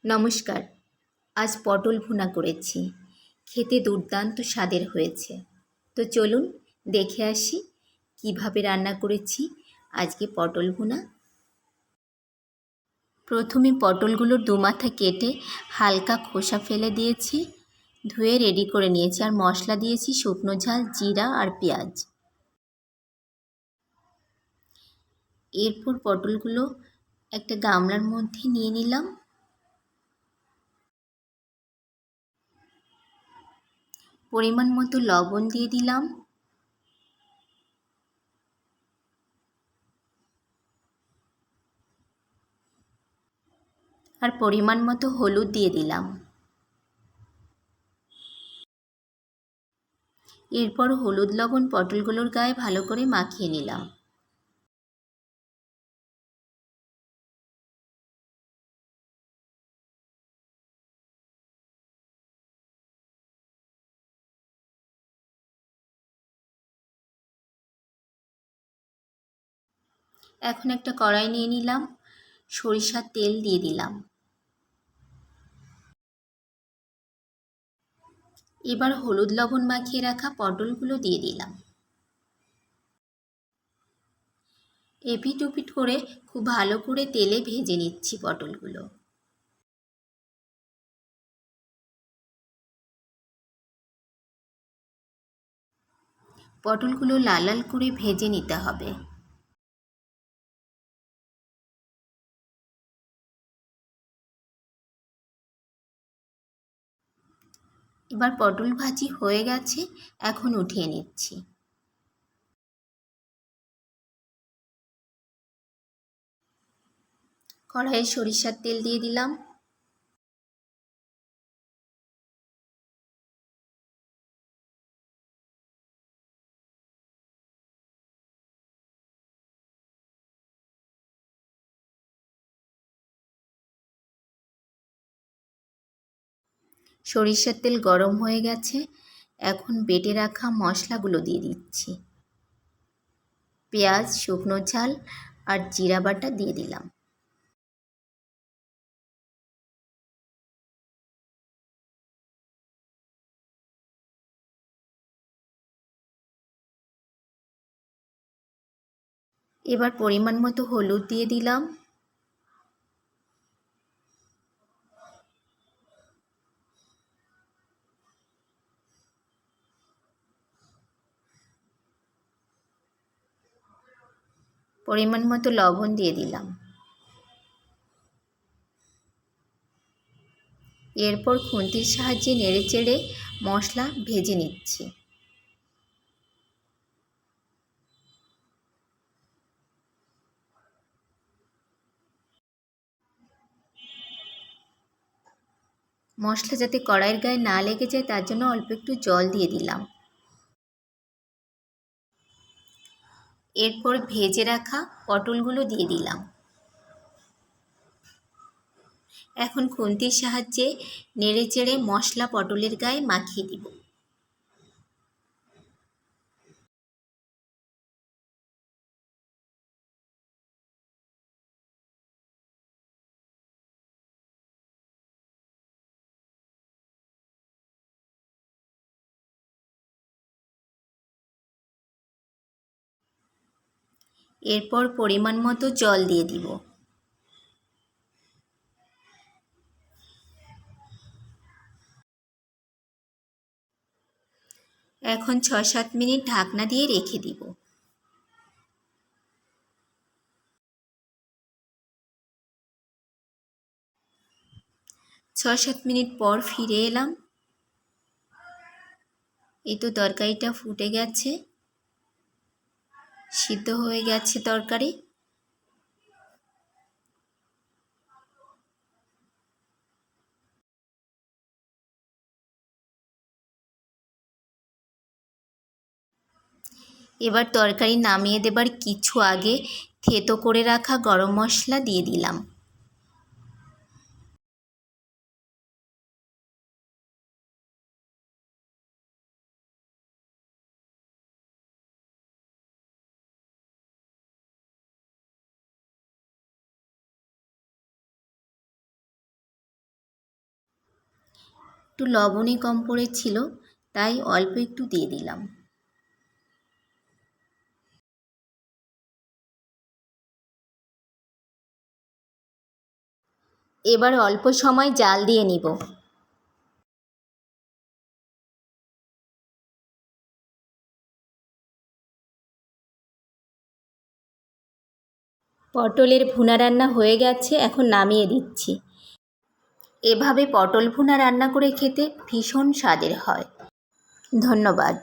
নমস্কার। আজ পটল ভুনা করেছি। খেতে দুর্দান্ত স্বাদের হয়েছে। তো চলুন দেখে আসি কিভাবে রান্না করেছি আজকে পটল ভুনা। প্রথমে পটলগুলোর দুমাথা কেটে হালকা খোসা ফেলে দিয়েছি, ধুয়ে রেডি করে নিয়েছি। আর মশলা দিয়েছি শুকনো ঝাল, জিরা আর পেঁয়াজ। এরপর পটলগুলো একটা গামলার মধ্যে নিয়ে নিলাম। পরিমাণ মতো লবণ দিয়ে দিলাম। আর পরিমাণ মতো হলুদ দিয়ে দিলাম। এরপর হলুদ লবণ পটলগুলোর গায়ে ভালো করে মাখিয়ে নিলাম। এখন একটা কড়াই নিয়ে নিলাম, সরিষার তেল দিয়ে দিলাম। এবার হলুদ লবণ মাখিয়ে রাখা পটলগুলো দিয়ে দিলাম। এপিট ওপিট করে খুব ভালো করে তেলে ভেজে নিচ্ছি পটলগুলো। পটলগুলো লাল লাল করে ভেজে নিতে হবে। এবার পটল ভাজি হয়ে গেছে, এখন উঠিয়ে নিচ্ছি। কড়াইয়ে সরিষার তেল দিয়ে দিলাম। সরিষার তেল গরম হয়ে গেছে, এখন বেটে রাখা মশলাগুলো দিয়ে দিচ্ছি। পেঁয়াজ, শুকনো ঝাল আর জিরা বাটা দিয়ে দিলাম। এবার পরিমাণ মতো হলুদ দিয়ে দিলাম। পরিমাণ মতো লবণ দিয়ে দিলাম। এরপর খুন্তির সাহায্যে নেড়েচেড়ে মশলা ভেজে নিচ্ছি। মশলা যাতে কড়াইয়ের গায়ে না লেগে যায় তার জন্য অল্প একটু জল দিয়ে দিলাম। এরপর ভেজে রাখা পটলগুলো দিয়ে দিলাম। এখন খুন্তির সাহায্যে নেড়েচেড়ে মশলা পটলের গায়ে মাখিয়ে দিব। এরপর পরিমাণ মতো জল দিয়ে দিব। এখন ৬-৭ মিনিট ঢাকনা দিয়ে রেখে দিব। ৬-৭ মিনিট পর ফিরে এলাম। এই তো তরকারিটা ফুটে গেছে, সিদ্ধ হয়ে গেছে তরকারি। এবার তরকারি নামিয়ে দেবার কিছু আগে থেতো করে রাখা গরম মশলা দিয়ে দিলাম। একটু লবণই কম পড়েছিল, তাই অল্প একটু দিয়ে দিলাম। এবার অল্প সময় জাল দিয়ে নিব। পটলের ভুনা রান্না হয়ে গেছে, এখন নামিয়ে দিচ্ছি। এভাবে পটল ভুনা রান্না করে খেতে ভীষণ স্বাদের হয়। ধন্যবাদ।